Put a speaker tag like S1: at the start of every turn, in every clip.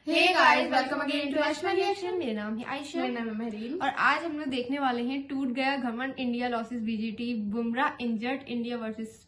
S1: Hey guys, welcome again to Ayushman reaction. मेरा नाम है आयशा।
S2: मेरा नाम है महरीन।
S1: और आज हम लोग देखने वाले हैं टूट गया घमंड, India losses BGT, Bumrah injured, India versus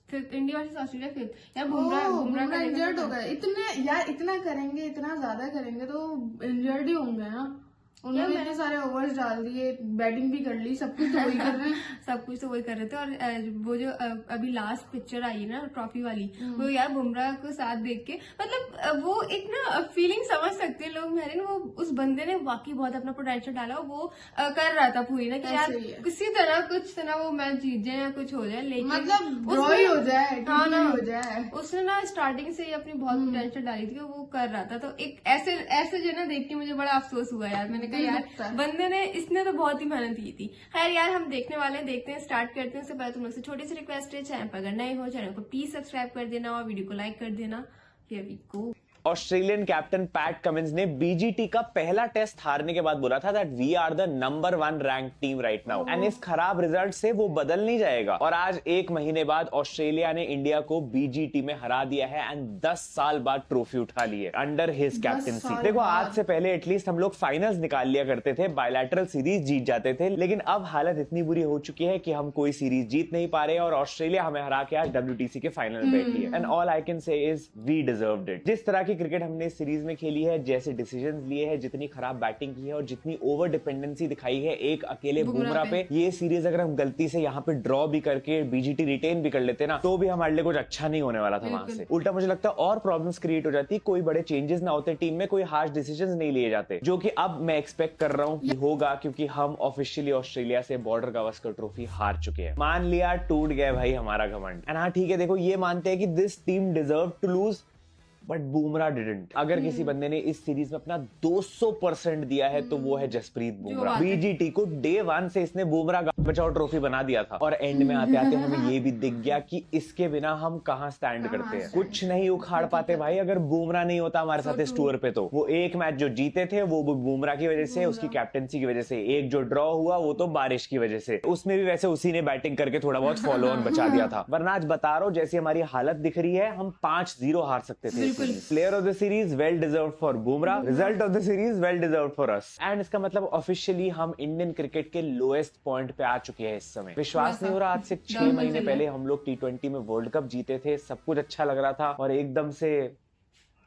S1: Australia fifth. यार बुमराह
S2: इंजर्ड हो गए इतना करेंगे, इतना ज्यादा करेंगे तो इंजर्ड ही होंगे ना। उन्होंने इतने सारे ओवर्स डाल दिए, बैटिंग भी कर ली, सब कुछ तो वही कर रहे हैं।
S1: सब कुछ तो वही कर रहे थे। और वो जो अभी लास्ट पिक्चर आई है ना ट्रॉफी वाली, वो यार बुमराह को साथ देख के मतलब वो एक ना फीलिंग समझ सकते हैं लोग। मैंने वो उस बंदे ने वाकई बहुत अपना पोटेंशियल डाला। वो कर रहा था पूरी ना कि यार किसी तरह कुछ ना वो मैच जीत जाए या कुछ हो जाए, लेकिन
S2: मतलब ड्रॉ ही हो जाए,
S1: हाँ ना
S2: हो जाए।
S1: उसने ना स्टार्टिंग से ही अपनी बहुत पोटेंशियल डाली थी, वो कर रहा था। तो एक ऐसे जो ना देख के मुझे बड़ा अफसोस हुआ यार। मैंने कहा यार बंदे ने इसने तो बहुत ही मेहनत की थी। खैर यार हम देखने वाले हैं, देखते हैं, स्टार्ट करते हैं। उससे पहले तुम लोग से छोटी सी रिक्वेस्ट है, चैनल पर अगर नए हो चैनल को प्लीज सब्सक्राइब कर देना और वीडियो को लाइक कर देना। Here we go.
S3: Australian captain Pat Cummins ने बीजीटी का पहला टेस्ट हारने के बाद बोला था that we are the number 1 rank team right now and इस खराब रिजल्ट से वो बदल नहीं जाएगा। और आज एक महीने बाद ऑस्ट्रेलिया ने इंडिया को बीजीटी में हरा दिया है एंड 10 साल बाद ट्रॉफी उठा ली है अंडर हिज कैप्टनसी। देखो आज से पहले एटलीस्ट हम लोग फाइनल्स निकाल लिया करते थे, बायलैटरल सीरीज जीत जाते थे, लेकिन अब हालत इतनी बुरी हो चुकी है कि हम कोई सीरीज जीत नहीं पा रहे और ऑस्ट्रेलिया हमें हरा के आज WTC के फाइनल में बैठी है and all I can say is we deserved it. जिस तरह की क्रिकेट हमने इस सीरीज में खेली है, जैसे डिसीजंस लिए हैं, जितनी खराब बैटिंग की है और जितनी ओवर डिपेंडेंसी दिखाई है एक अकेले बुमराह पे, ये सीरीज अगर हम गलती से यहाँ पे ड्रॉ भी करके बीजीटी रिटेन भी कर लेते ना तो भी हमारे लिए कुछ अच्छा नहीं होने वाला था। वहां से उल्टा मुझे लगता है और प्रॉब्लम्स क्रिएट हो जाती, कोई बड़े चेंजेस ना होते टीम में, कोई हार्श डिसीजंस नहीं लिए जाते, जो कि अब मैं एक्सपेक्ट कर रहा हूँ कि होगा, क्योंकि हम ऑफिशियली ऑस्ट्रेलिया से बॉर्डर गावस्कर ट्रॉफी हार चुके हैं। मान लिया टूट गया भाई हमारा घमंड एंड हाँ ठीक है, देखो ये मानते हैं कि this team deserve to lose but Bumrah didn't. अगर किसी बंदे ने इस सीरीज में अपना 200% दिया है तो वो है जसप्रीत बुमराह। बीजीटी को डे 1 से इसने बुमराह बचाओ ट्रॉफी बना दिया था और एंड में आते आते हमें ये भी दिख गया कि इसके बिना हम कहां स्टैंड करते हैं, कुछ नहीं उखाड़ पाते भाई अगर बुमराह नहीं होता हमारे साथ इस टूर पे। तो वो एक मैच जो जीते थे वो बुमराह की वजह से, उसकी कैप्टनसी की वजह से, एक जो ड्रॉ हुआ वो तो बारिश की वजह से, उसमें भी वैसे उसी ने बैटिंग करके थोड़ा बहुत फॉलो ऑन बचा दिया था, वरना आज बता रहा हूं जैसी हमारी हालत दिख रही है हम 5-0 हार सकते थे। Player of the series well deserved for Bumrah, result of the series well deserved for us and इसका मतलब ऑफिशियली हम इंडियन क्रिकेट के लोएस्ट पॉइंट पे आ चुके हैं इस समय। विश्वास नहीं हो रहा, आज से 6 महीने पहले हम लोग T20 में वर्ल्ड कप जीते थे, सब कुछ अच्छा लग रहा था और एकदम से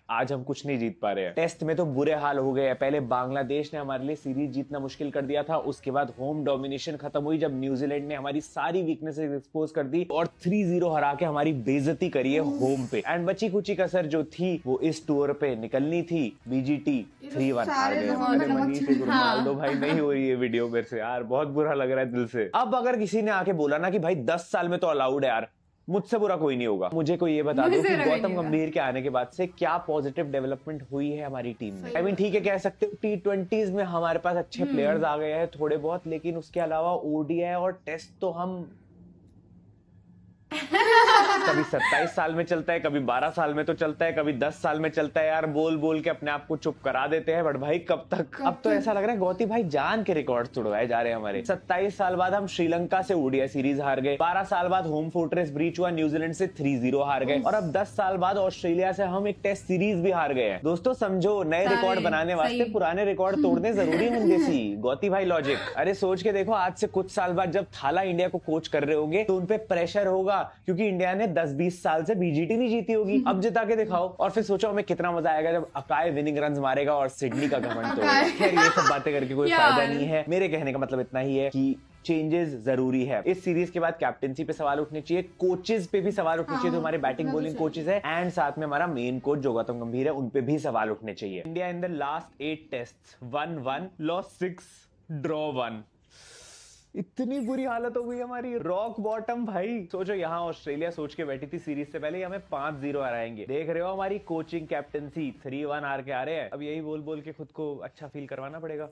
S3: आज हम कुछ नहीं जीत पा रहे हैं। टेस्ट में तो बुरे हाल हो गए हैं, पहले बांग्लादेश ने हमारे लिए सीरीज जीतना मुश्किल कर दिया था, उसके बाद होम डोमिनेशन खत्म हुई जब न्यूजीलैंड ने हमारी सारी वीकनेसेस एक्सपोज कर दी और 3-0 हरा के हमारी बेइज्जती करी है होम पे एंड बची कुची कसर जो थी वो इस टूर पे निकलनी थी। बीजीटी 3-1 हार गए। अरे मनीष को मार दो भाई, नहीं हो रही है वीडियो मेरे से यार, बहुत बुरा लग रहा है दिल से। अब अगर किसी ने आके बोला ना कि भाई 10 साल में तो अलाउड है यार, मुझसे बुरा कोई नहीं होगा। मुझे कोई ये बता दो कि गौतम गंभीर के आने के बाद से क्या पॉजिटिव डेवलपमेंट हुई है हमारी टीम में। आई मीन ठीक है, कह सकते हो T20s में हमारे पास अच्छे प्लेयर्स आ गए हैं थोड़े बहुत, लेकिन उसके अलावा ODI और टेस्ट तो हम कभी 27 साल में चलता है, कभी 12 साल में तो चलता है, कभी 10 साल में चलता है यार, बोल बोल के अपने आप को चुप करा देते हैं, बट भाई कब तक। अब तो ऐसा लग रहा है गौती भाई जान के रिकॉर्ड तोड़वाए जा रहे हैं हमारे। 27 साल बाद हम श्रीलंका से ODI सीरीज हार गए, 12 साल बाद होम फोर्ट्रेस ब्रीच हुआ, न्यूजीलैंड से 3-0 हार गए और अब 10 साल बाद ऑस्ट्रेलिया से हम एक टेस्ट सीरीज भी हार गए हैं। दोस्तों समझो, नए रिकॉर्ड बनाने वास्ते पुराने रिकॉर्ड तोड़ने जरूरी होंगे सी गौती भाई लॉजिक। अरे सोच के देखो, आज से कुछ साल बाद जब थाला इंडिया को कोच कर रहे होंगे तो उनपे प्रेशर होगा क्योंकि इंडिया ने 10-20 साल से बीजीटी नहीं जीती होगी, अब जिता के दिखाओ। और फिर सोचो हमें कितना मजा आएगा जब अकाय विनिंग रन्स मारेगा और सिडनी का घमंड तोड़ेगा। खैर ये सब बातें करके कोई फायदा नहीं है, मेरे कहने का मतलब इतना ही है कि चेंजेस जरूरी है। इस सीरीज के बाद कैप्टनसी पे सवाल उठने चाहिए, कोचेस पे भी सवाल उठने चाहिए जो हमारे बैटिंग बॉलिंग कोचेस है एंड साथ में हमारा मेन कोच जो गौतम गंभीर है उन पे भी सवाल उठने चाहिए। India in the last 8 test 1-1 loss 6 draw 1, इतनी बुरी हालत हो गई हमारी, रॉक बॉटम भाई। सोचो यहाँ ऑस्ट्रेलिया सोच के बैठी थी सीरीज से पहले हमें 5-0 हराएंगे, देख रहे हो हमारी कोचिंग कैप्टनसी 3-1 हार के आ रहे हैं। अब यही बोल बोल के खुद को अच्छा फील करवाना पड़ेगा।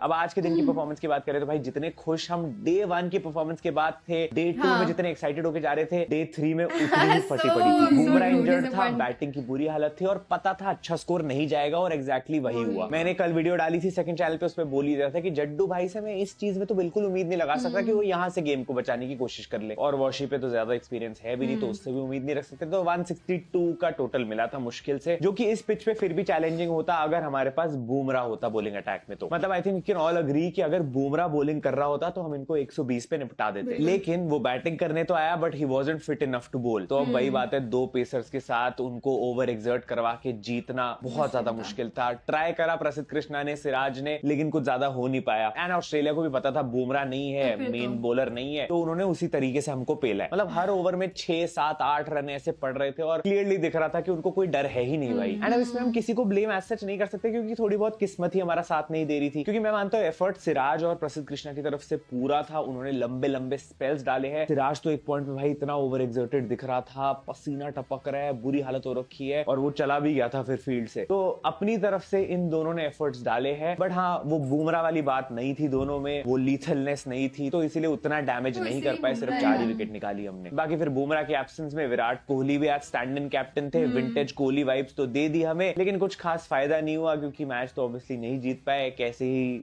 S3: अब आज के दिन की परफॉर्मेंस की बात करें तो भाई जितने खुश हम डे 1 की परफॉर्मेंस के बाद थे, डे 2 में जितने एक्साइटेड होके जा रहे थे, डे 3 में उतनी ही फटी पड़ी थी। बुमराह इंजर्ड था, बैटिंग की बुरी हालत थी और पता था अच्छा स्कोर नहीं जाएगा और एग्जैक्टली वही हुआ। मैंने कल वीडियो डाली थी सेकंड चैनल पे, उसमें बोल ही रहा था कि जड्डू भाई से मैं इस चीज में तो बिल्कुल उम्मीद नहीं लगा सकता कि वो यहाँ से गेम को बचाने की कोशिश कर ले, और वॉशी पे तो ज्यादा एक्सपीरियंस है भी नहीं, तो उससे भी उम्मीद नहीं रख सकते। तो 162 का टोटल मिला था मुश्किल से, जो कि इस पिच पे फिर भी चैलेंजिंग होता अगर हमारे पास बुमराह होता बॉलिंग अटैक में। तो मतलब I think we can all agree कि अगर बुमराह बॉलिंग कर रहा होता तो हम इनको 120 पे निपटा देते, लेकिन वो बैटिंग करने तो आया but he wasn't fit enough to bowl. तो अब वही बात है, 2 पेसर्स के साथ उनको ओवर एक्सर्ट करवा के जीतना बहुत ज्यादा मुश्किल था। ट्राई करा प्रसिद्ध कृष्णा ने, सिराज ने, लेकिन कुछ ज्यादा हो नहीं पाया। एंड ऑस्ट्रेलिया को भी पता था बुमराह नहीं है, मेन बॉलर नहीं है, तो उन्होंने उसी तरीके से हमको पेला है। मतलब हर ओवर में 6, 7, 8 रन ऐसे पड़ रहे थे और क्लियरली दिख रहा था कि उनको कोई डर है ही नहीं भाई। एंड अब इसमें हम किसी को ब्लेम एज सच नहीं कर सकते, क्योंकि थोड़ी बहुत किस्मत ही हमारा साथ नहीं दे रही थी। क्योंकि मैं मानता हूँ एफर्ट सिराज और प्रसिद्ध कृष्णा की तरफ से पूरा था, उन्होंने लंबे लंबे स्पेल्स डाले हैं। सिराज तो एक पॉइंट पे भाई इतना ओवर एक्सर्टेड दिख रहा था, पसीना टपक रहा है, बुरी हालत हो रखी है, और वो चला भी गया था फिर फील्ड से। तो अपनी तरफ से इन दोनों ने एफर्ट्स डाले हैं, बट हाँ वो बुमराह वाली बात नहीं थी दोनों में, वो लीथलनेस नहीं थी, तो इसीलिए उतना डैमेज नहीं कर पाए, सिर्फ 4 ही विकेट निकाली हमने। बाकी फिर बुमराह के एब्सेंस में विराट कोहली भी आज स्टैंड इन कैप्टन थे, विंटेज कोहली वाइब्स तो दे दी हमें, लेकिन कुछ खास फायदा नहीं हुआ, क्योंकि मैच तो ऑब्वियसली नहीं जीत पाए। कैसे ही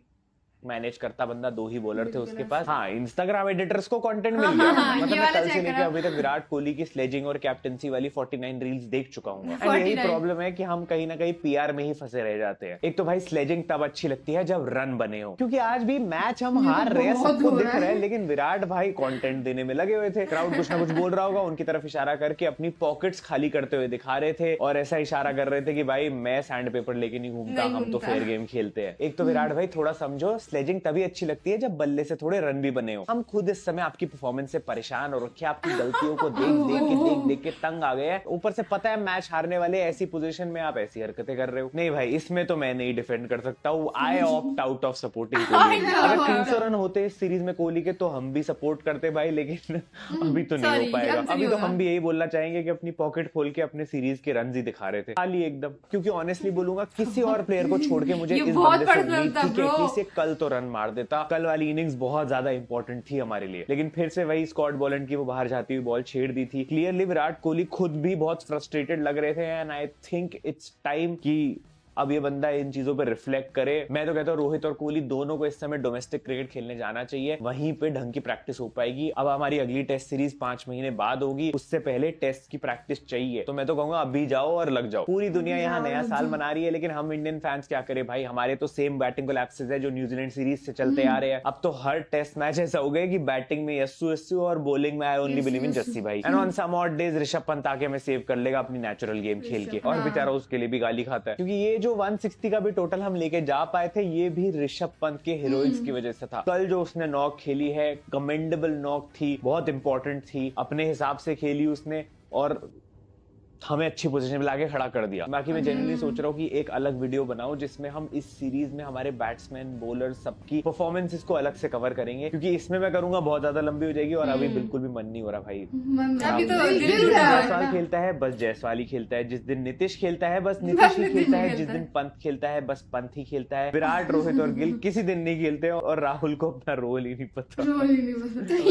S3: मैनेज करता बंदा, 2 ही बॉलर थे उसके पास। हाँ, इंस्टाग्राम एडिटर्स को कंटेंट मिल गया। मतलब मैं कल से लेके अभी तक विराट कोहली की स्लेजिंग और कैप्टनसी वाली 49 रील्स देख चुका हूँ। एंड यही प्रॉब्लम है कि हम कहीं ना कहीं पीआर में ही फंसे रह जाते हैं। एक तो भाई स्लेजिंग तब अच्छी लगती है जब रन बने हो, क्योंकि आज भी मैच हम हार रहे हैं, सबको दिख रहा है, लेकिन विराट भाई कंटेंट देने में लगे हुए थे। क्राउड कुछ ना कुछ बोल रहा होगा, उनकी तरफ इशारा करके अपनी पॉकेट्स खाली करते हुए दिखा रहे थे, और ऐसा इशारा कर रहे थे कि भाई मैं सैंड पेपर लेके नहीं घूमता, हम तो फेयर गेम खेलते हैं। एक तो विराट भाई थोड़ा समझो, स्लेजिंग तभी अच्छी लगती है जब बल्ले से थोड़े रन भी बने हो। हम खुद इस समय आपकी परफॉर्मेंस से परेशान हो रखे, आपकी गलतियों को देख के तंग आ गए हैं। ऊपर से पता है मैच हारने वाले, ऐसी पोजीशन में आप ऐसी हरकतें कर रहे हो। नहीं भाई, इसमें तो मैं नहीं डिफेंड कर सकता हूँ। आई opt out of supporting Kohli. अगर 300 रन होते इस सीरीज में कोहली के तो हम भी सपोर्ट करते भाई, लेकिन अभी तो नहीं हो पाएगा। अभी तो हम भी यही बोलना चाहेंगे कि अपनी पॉकेट खोल के अपने सीरीज के रन ही दिखा रहे थे खाली एकदम। क्योंकि ऑनेस्टली बोलूंगा, किसी और प्लेयर को छोड़ के मुझे इस बंदे से उम्मीद थी कि एटलीस्ट कल तो रन मार देता। कल वाली इनिंग्स बहुत ज्यादा इंपॉर्टेंट थी हमारे लिए, लेकिन फिर से वही स्कॉट बोलैंड की वो बाहर जाती हुई बॉल छेड़ दी थी। क्लियरली विराट कोहली खुद भी बहुत फ्रस्ट्रेटेड लग रहे थे, and I think it's time कि अब ये बंदा इन चीजों पे रिफ्लेक्ट करे। मैं तो कहता हूँ रोहित और कोहली दोनों को इस समय डोमेस्टिक क्रिकेट खेलने जाना चाहिए, वहीं पे ढंग की प्रैक्टिस हो पाएगी। अब हमारी अगली टेस्ट सीरीज 5 महीने बाद होगी, उससे पहले टेस्ट की प्रैक्टिस चाहिए। तो मैं तो कहूंगा अभी जाओ और लग जाओ। पूरी दुनिया यहाँ नया साल मना रही है, लेकिन हम इंडियन फैंस क्या करें भाई, हमारे तो सेम बैटिंग कोलैप्सेस है जो न्यूजीलैंड सीरीज से चलते आ रहे हैं। अब तो हर टेस्ट मैच ऐसा हो गया कि बैटिंग में यस्सू और बॉलिंग में I only believe in Jassi भाई। And on some odd days Rishabh Pant आके हमें सेव कर लेगा अपनी नेचुरल गेम खेल के, और बेचारा उसके लिए भी गाली खाता है। क्योंकि ये जो 160 का टोटल हम लेके जा पाए थे, ये भी ऋषभ पंत के हीरोइक्स की वजह से था। कल जो उसने नॉक खेली है, कमेंडेबल नॉक थी, बहुत इंपॉर्टेंट थी, अपने हिसाब से खेली उसने और हमें अच्छी पोजीशन में लाके खड़ा कर दिया। बाकी मैं जनरली सोच रहा हूँ कि एक अलग वीडियो बनाऊं जिसमें हम इस सीरीज में हमारे बैट्समैन, बॉलर सबकी परफॉर्मेंसेस को अलग से कवर करेंगे, क्योंकि इसमें मैं करूंगा बहुत ज्यादा लंबी हो जाएगी और अभी बिल्कुल भी मन नहीं हो रहा भाई।
S1: अभी तो
S3: जायसवाल खेलता है बस जायसवाल ही खेलता है, जिस दिन नीतीश खेलता है बस नीतीश ही खेलता है, जिस दिन पंत खेलता है बस पंत ही खेलता है। विराट, रोहित और गिल किसी दिन नहीं खेलते, और राहुल को अपना रोल ही नहीं पता।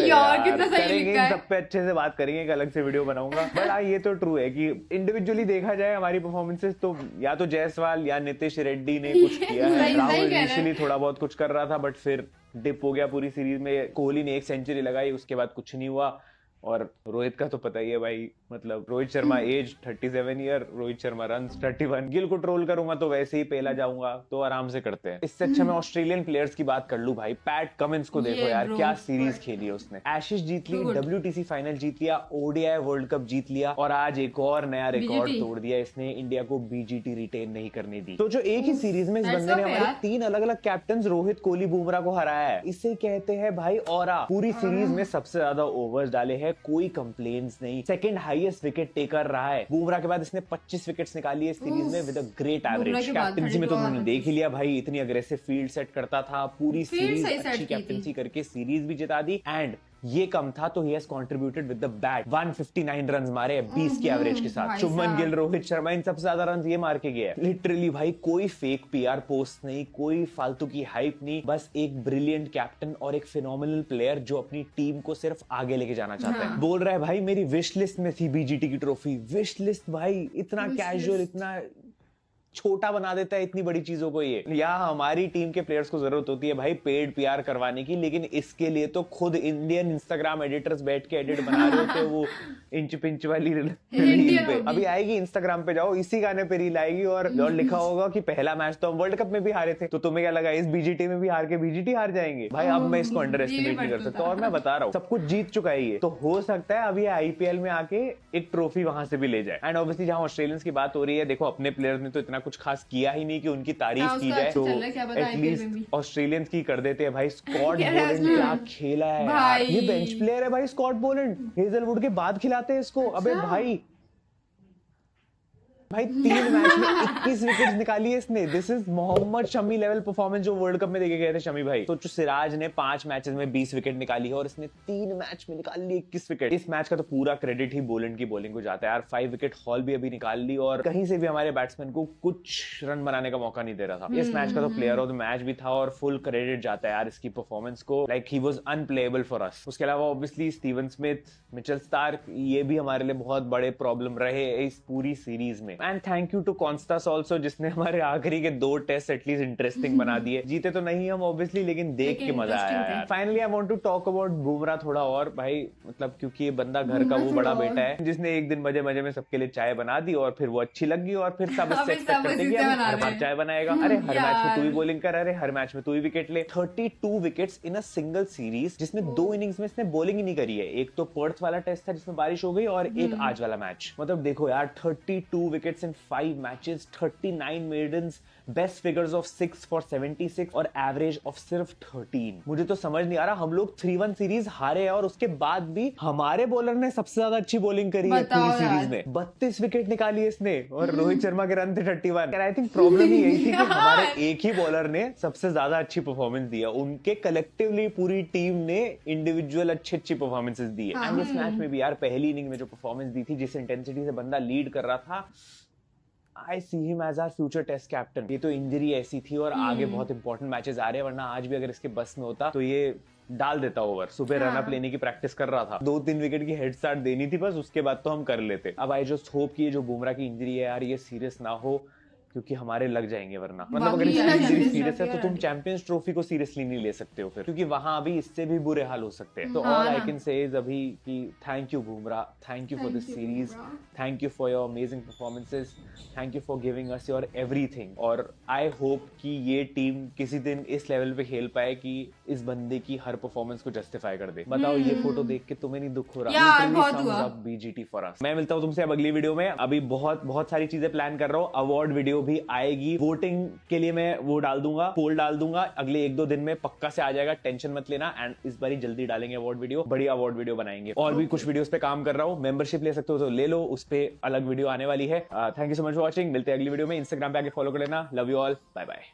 S1: यार कितना सही
S3: करेंगे,
S1: लिखा है।
S3: सब पे अच्छे से बात करेंगे, एक अलग से वीडियो बनाऊंगा। बट हाँ, ये तो ट्रू है कि इंडिविजुअली देखा जाए हमारी परफॉर्मेंसेस, तो या तो जायसवाल या नीतीश रेड्डी ने कुछ किया है। राहुल इनिशियली थोड़ा बहुत कुछ कर रहा था, बट फिर डिप हो गया पूरी सीरीज में। कोहली ने 1 सेंचुरी लगाई, उसके बाद कुछ नहीं हुआ। और रोहित का तो पता ही है भाई, मतलब Rohit Sharma age 37 year, Rohit Sharma runs 31। Gill को ट्रोल करूंगा तो वैसे ही पहला जाऊंगा, तो आराम से करते हैं। इससे अच्छा मैं ऑस्ट्रेलियन प्लेयर्स की बात कर लूं भाई। पैट कमिंस को देखो यार, क्या सीरीज खेली है उसने। एशेज जीत ली, WTC फाइनल जीत लिया, ODI वर्ल्ड कप जीत लिया, और आज एक और नया रिकॉर्ड तोड़ दिया इसने, इंडिया को BGT रिटेन नहीं करने दी। तो जो एक ही सीरीज में इस बंदे ने हमारे 3 अलग अलग कैप्टन रोहित, कोहली, बुमराह को हराया है, इसे कहते हैं भाई ऑरा। पूरी सीरीज में सबसे ज्यादा ओवर्स डाले हैं, कोई कंप्लेंट्स नहीं, सेकंड हाईएस्ट विकेट टेकर रहा है। बुमराह के बाद इसने 25 विकेट्स निकाली है इस सीरीज में with a great average. Captaincy में तो उन्होंने देख ही लिया भाई, इतनी अग्रेसिव फील्ड सेट करता था, पूरी सीरीज अच्छी कैप्टनसी करके सीरीज भी जिता दी। एंड ये कम था तो he has contributed with the bat, 159 runs मारे 20 की एवरेज के साथ। शुभमन गिल, रोहित शर्मा, इन सबसे ज्यादा रन्स ये मार के गया है। लिटरली भाई कोई फेक PR पोस्ट नहीं, कोई फालतू की हाइप नहीं, बस एक ब्रिलियंट कैप्टन और एक फिनोमिनल प्लेयर जो अपनी टीम को सिर्फ आगे लेके जाना चाहता है। बोल रहा है भाई मेरी विश लिस्ट में थी BGT की ट्रॉफी। विश लिस्ट भाई, इतना कैजुअल, इतना छोटा बना देता है इतनी बड़ी चीजों को ये। या हमारी टीम के प्लेयर्स को जरूरत होती है भाई पेड पीआर करवाने की, लेकिन इसके लिए तो खुद इंडियन इंस्टाग्राम एडिटर्स बैठ के एडिट बना रहे होते हैं वो इंच पिंच वाली रील पे। अभी आएगी इंस्टाग्राम पे, जाओ इसी गाने पे रील आएगी और लिखा होगा कि पहला मैच तो हम वर्ल्ड कप में भी हारे थे, तो तुम्हें क्या लगा इस बीजीटी में भी हार के बीजीटी हार जाएंगे? भाई अब मैं इसको अंडर एस्टिमेट नहीं कर सकता। और मैं बता रहा हूँ सब कुछ जीत चुका है ये, तो हो सकता है अब ये आईपीएल में आके एक ट्रॉफी वहां से भी ले जाए। एंड ऑब्वियसली जहां ऑस्ट्रेलियंस की बात हो रही है, देखो अपने प्लेयर्स ने तो इतना कुछ खास किया ही नहीं कि उनकी तारीफ की जाए, तो एटलीस्ट ऑस्ट्रेलियंस की कर देते हैं भाई। स्कॉट बोलैंड क्या खेला है यार, ये बेंच प्लेयर है भाई स्कॉट बोलैंड, हेजलवुड के बाद खिलाते हैं इसको। अबे भाई 3 मैच में 21 विकेट्स निकाली है इसने। This is Mohammed Shami level performance जो वर्ल्ड कप में देखे गए थे शमी भाई। तो सिराज ने 5 मैचेस में 20 विकेट निकाली है और इसने 3 मैच में निकाल ली 21 विकेट। इस मैच का तो पूरा क्रेडिट ही बोलैंड की बॉलिंग को जाता है यार। 5 विकेट हॉल भी अभी निकाल ली और कहीं से भी हमारे बैट्समैन को कुछ रन बनाने का मौका नहीं दे रहा था। इस मैच का तो प्लेयर ऑफ द मैच भी था और फुल क्रेडिट जाता है यार इसकी परफॉर्मेंस को। Like he was unplayable for us. उसके अलावा obviously Steven Smith, Mitchell Starc, ये भी हमारे लिए बहुत बड़े प्रॉब्लम रहे इस पूरी सीरीज में। And thank you to Konstas also, जिसने हमारे आखिरी के 2 टेस्ट एटलीस्ट इंटरेस्टिंग बना दिए। जीते तो नहीं हम ऑब्वियसली, लेकिन देख के मजा आया। Finally I want to talk about Bumrah थोड़ा और भाई, मतलब क्योंकि ये बंदा घर का वो बड़ा बेटा है जिसने एक दिन मजे मजे में सबके लिए चाय बना दी और फिर वो अच्छी लगी और फिर सब इससे एक्सपेक्ट करते हैं कि हर बार चाय बनाएगा। अरे हर मैच में तू ही बॉलिंग कर, अरे हर मैच में तू ही विकेट ले। 32 wickets in a single series, जिसमें 2 इनिंग्स में इसने बॉलिंग ही नहीं करी है। एक तो पर्थ वाला टेस्ट था जिसमें बारिश हो गई और एक आज वाला मैच। मतलब देखो यार 32 wickets in 5 matches, 39 maidens, best figures of 6 for 76 और एवरेज ऑफ सिर्फ 13। मुझे तो समझ नहीं आ रहा, हम लोग 3-1 सीरीज हारे हैं और उसके बाद भी हमारे बॉलर ने सबसे ज्यादा अच्छी बॉलिंग करी है पूरी सीरीज में। 32 विकेट निकाली है इसने और रोहित शर्मा के रन थे 31। आई थिंक प्रॉब्लम ही यही थी कि हमारे एक ही बॉलर ने सबसे ज्यादा अच्छी परफॉर्मेंस दी है। उनके कलेक्टिवली पूरी टीम ने इंडिविजुअल अच्छी परफॉर्मेंसेस दी है। एंड इस मैच में भी यार पहली इनिंग में जो परफॉर्मेंस दी थी, जिस इंटेंसिटी से बंदा लीड कर रहा था, I see him as our future test captain। ये तो इंजरी ऐसी थी और आगे बहुत इंपॉर्टेंट मैचेस आ रहे हैं, वरना आज भी अगर इसके बस में होता तो ये डाल देता ओवर। सुबह रनअप लेने की प्रैक्टिस कर रहा था, 2-3 विकेट की हेड स्टार्ट देनी थी बस, उसके बाद तो हम कर लेते। अब आई जस्ट होप कि ये जो बुमराह की इंजरी है यार ये सीरियस ना हो, क्योंकि हमारे लग जाएंगे वरना। मतलब अगर इंजरी सीरियस है तो तुम चैंपियंस ट्रॉफी को सीरियसली नहीं ले सकते हो फिर, क्योंकि वहां अभी इससे भी बुरे हाल हो सकते हैं। तो all I can say is अभी कि thank you Bumrah, thank you for this series, thank you for your amazing performances, thank you for giving us your everything. और आई होप कि ये टीम किसी दिन इस लेवल पे खेल पाए कि इस बंदे की हर परफॉर्मेंस को जस्टिफाई कर दे। बताओ ये फोटो देख के तुम्हें नहीं दुख हो रहा? BGT for us. मैं मिलता हूँ तुमसे अब अगली वीडियो में। अभी बहुत सारी चीजें प्लान कर रहा हूँ। अवार्ड वीडियो भी आएगी, वोटिंग के लिए मैं वो डाल दूंगा, पोल डाल दूंगा, अगले 1-2 दिन में पक्का से आ जाएगा, टेंशन मत लेना। एंड इस बार जल्दी डालेंगे अवार्ड वीडियो, बढ़िया अवार्ड वीडियो बनाएंगे। और भी कुछ वीडियोस पे काम कर रहा हूँ, मेंबरशिप ले सकते हो तो ले लो, उस पे अलग वीडियो आने वाली है। Thank you so much for watching. मिलते हैं अगली वीडियो में। इंस्टाग्राम पे आके फॉलो कर लेना। Love you all, bye bye.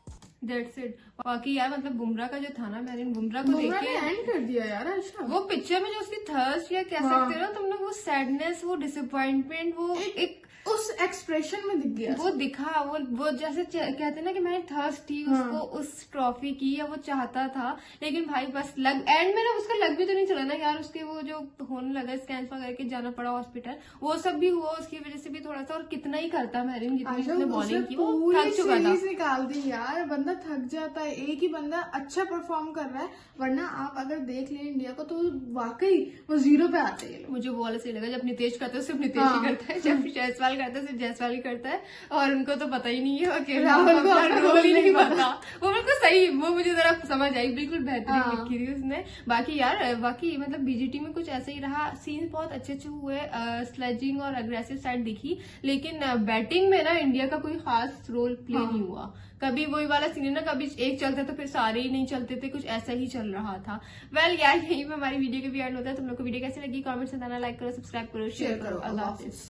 S1: That's it। बाकी यार मतलब बुमराह का जो था ना, मैंने बुमराह को देख के
S2: एंड कर दिया यार अच्छा।
S1: वो पिक्चर में जो उसकी थर्स्ट या कह सकते हो तुम लोग, वो सैडनेस, वो डिसअपॉइंटमेंट, वो एक
S2: उस एक्सप्रेशन में दिख गया,
S1: वो दिखा। वो जैसे कहते हैं ना कि मैंने थर्स्ट थी उसको उस ट्रॉफी की, या वो चाहता था, लेकिन भाई बस लग एंड में ना उसका लग भी तो नहीं चला ना यार। उसके वो जो होने लगा स्कैन वगैरह के जाना पड़ा हॉस्पिटल, वो सब भी हुआ उसकी वजह से भी थोड़ा सा। और कितना ही करता मैरिन, जितनी उसने बॉलिंग की, वो थक चुका था।
S2: निकाल दी यार, बंदा थक जाता है। एक ही बंदा अच्छा परफॉर्म कर रहा है, वरना आप अगर देख लें इंडिया को तो वाकई वो 0 पे आते हैं। मुझे
S1: वो वाला सही लगा, जब नितेश करता है सिर्फ नितेश ही करता है, जब जायसवाल करता है सिर्फ जायसवाल ही करता है, और उनको तो पता ही नहीं है कि राहुल को ही नहीं पता। वो बिल्कुल सही, वो मुझे जरा समझ आई, बिल्कुल बेहतरीन लिखी थी उसने। बाकी यार बाकी मतलब बीजीटी में कुछ ऐसा ही रहा, सीन बहुत अच्छे हुए, स्लेजिंग और अग्रेसिव साइड दिखी, लेकिन बैटिंग में ना इंडिया का कोई खास रोल प्ले नहीं हुआ। कभी वही वाला सीन है ना, कभी एक चलता तो फिर सारे ही नहीं चलते थे, कुछ ऐसा ही चल रहा था। वेल यार यहीं पे हमारी वीडियो के भी एंड होता है। तुम लोग को वीडियो कैसी लगी कमेंट से बताना, लाइक करो, सब्सक्राइब करो, शेयर करो। अल्लाह हाफिज।